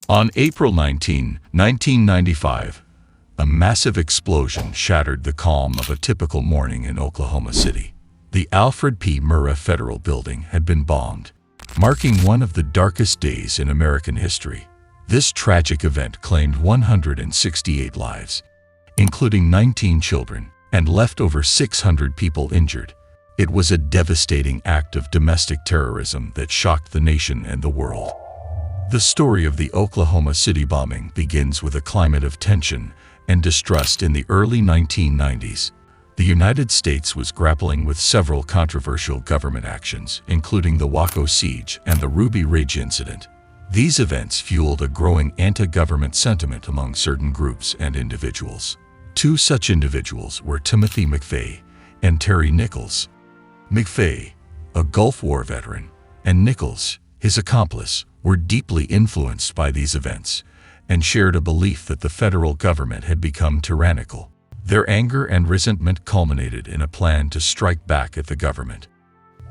On April 19, 1995, a massive explosion shattered the calm of a typical morning in Oklahoma City. The Alfred P. Murrah Federal Building had been bombed, marking one of the darkest days in American history. This tragic event claimed 168 lives, including 19 children, and left over 600 people injured. It was a devastating act of domestic terrorism that shocked the nation and the world. The story of the Oklahoma City bombing begins with a climate of tension and distrust in the early 1990s. The United States was grappling with several controversial government actions, including the Waco siege and the Ruby Ridge incident. These events fueled a growing anti-government sentiment among certain groups and individuals. Two such individuals were Timothy McVeigh and Terry Nichols. McVeigh, a Gulf War veteran, and Nichols, his accomplice, were deeply influenced by these events and shared a belief that the federal government had become tyrannical. Their anger and resentment culminated in a plan to strike back at the government.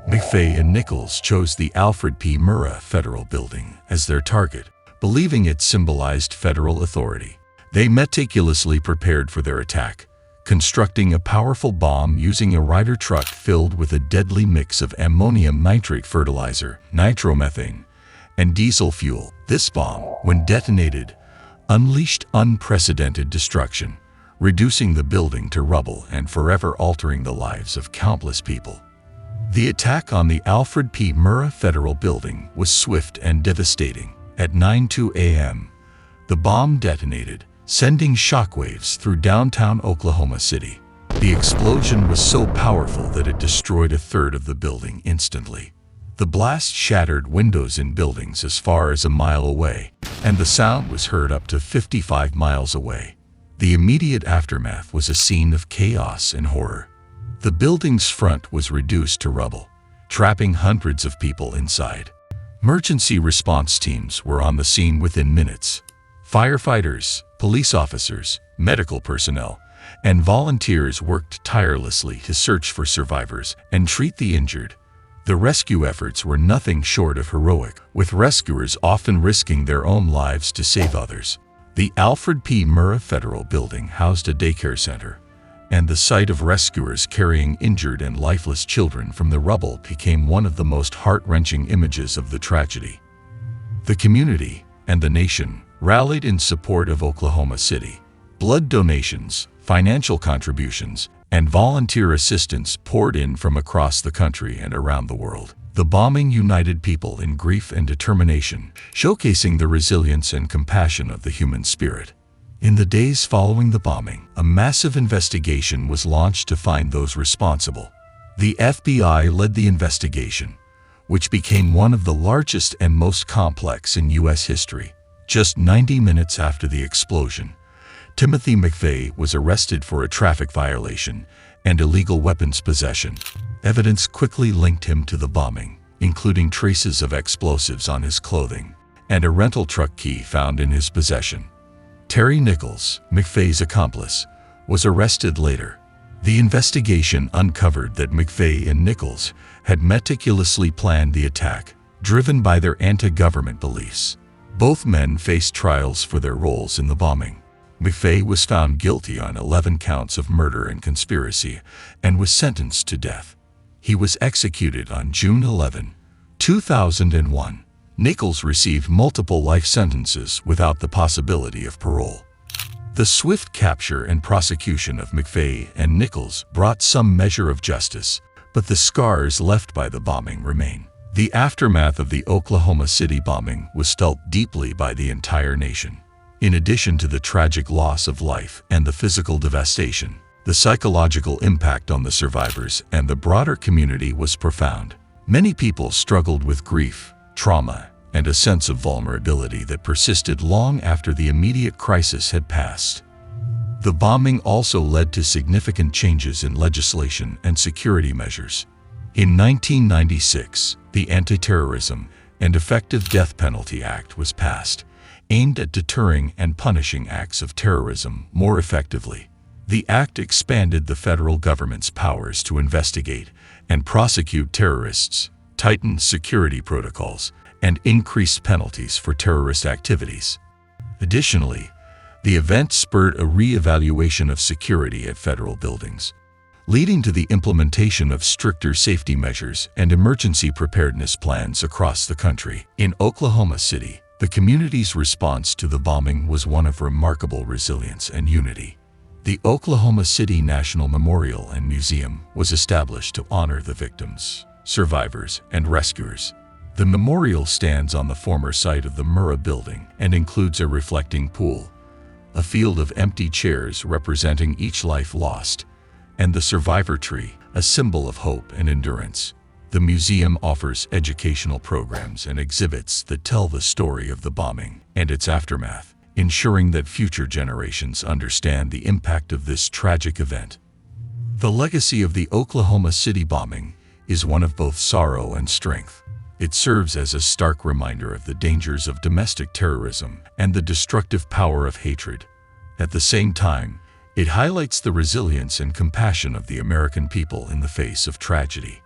McVeigh and Nichols chose the Alfred P. Murrah Federal Building as their target, believing it symbolized federal authority. They meticulously prepared for their attack, constructing a powerful bomb using a Ryder truck filled with a deadly mix of ammonium nitrate fertilizer, nitromethane, and diesel fuel. This bomb, when detonated, unleashed unprecedented destruction, reducing the building to rubble and forever altering the lives of countless people. The attack on the Alfred P. Murrah Federal Building was swift and devastating. At 9:02 a.m., the bomb detonated, sending shockwaves through downtown Oklahoma City. The explosion was so powerful that it destroyed a third of the building instantly. The blast shattered windows in buildings as far as a mile away, and the sound was heard up to 55 miles away. The immediate aftermath was a scene of chaos and horror. The building's front was reduced to rubble, trapping hundreds of people inside. Emergency response teams were on the scene within minutes. Firefighters, police officers, medical personnel, and volunteers worked tirelessly to search for survivors and treat the injured. The rescue efforts were nothing short of heroic, with rescuers often risking their own lives to save others. The Alfred P. Murrah Federal Building housed a daycare center, and the sight of rescuers carrying injured and lifeless children from the rubble became one of the most heart-wrenching images of the tragedy. The community and the nation rallied in support of Oklahoma City. Blood donations, financial contributions, and volunteer assistance poured in from across the country and around the world. The bombing united people in grief and determination, showcasing the resilience and compassion of the human spirit. In the days following the bombing, a massive investigation was launched to find those responsible. The FBI led the investigation, which became one of the largest and most complex in U.S. history. Just 90 minutes after the explosion, Timothy McVeigh was arrested for a traffic violation and illegal weapons possession. Evidence quickly linked him to the bombing, including traces of explosives on his clothing and a rental truck key found in his possession. Terry Nichols, McVeigh's accomplice, was arrested later. The investigation uncovered that McVeigh and Nichols had meticulously planned the attack, driven by their anti-government beliefs. Both men faced trials for their roles in the bombing. McVeigh was found guilty on 11 counts of murder and conspiracy and was sentenced to death. He was executed on June 11, 2001. Nichols received multiple life sentences without the possibility of parole. The swift capture and prosecution of McVeigh and Nichols brought some measure of justice, but the scars left by the bombing remain. The aftermath of the Oklahoma City bombing was felt deeply by the entire nation. In addition to the tragic loss of life and the physical devastation, the psychological impact on the survivors and the broader community was profound. Many people struggled with grief, trauma, and a sense of vulnerability that persisted long after the immediate crisis had passed. The bombing also led to significant changes in legislation and security measures. In 1996, the Anti-Terrorism and Effective Death Penalty Act was passed, aimed at deterring and punishing acts of terrorism more effectively. The act expanded the federal government's powers to investigate and prosecute terrorists, tightened security protocols, and increased penalties for terrorist activities. Additionally, the event spurred a re-evaluation of security at federal buildings, leading to the implementation of stricter safety measures and emergency preparedness plans across the country. In Oklahoma City, the community's response to the bombing was one of remarkable resilience and unity. The Oklahoma City National Memorial and Museum was established to honor the victims, survivors, and rescuers. The memorial stands on the former site of the Murrah Building and includes a reflecting pool, a field of empty chairs representing each life lost, and the survivor tree, a symbol of hope and endurance. The museum offers educational programs and exhibits that tell the story of the bombing and its aftermath, ensuring that future generations understand the impact of this tragic event. The legacy of the Oklahoma City bombing is one of both sorrow and strength. It serves as a stark reminder of the dangers of domestic terrorism and the destructive power of hatred. At the same time, it highlights the resilience and compassion of the American people in the face of tragedy.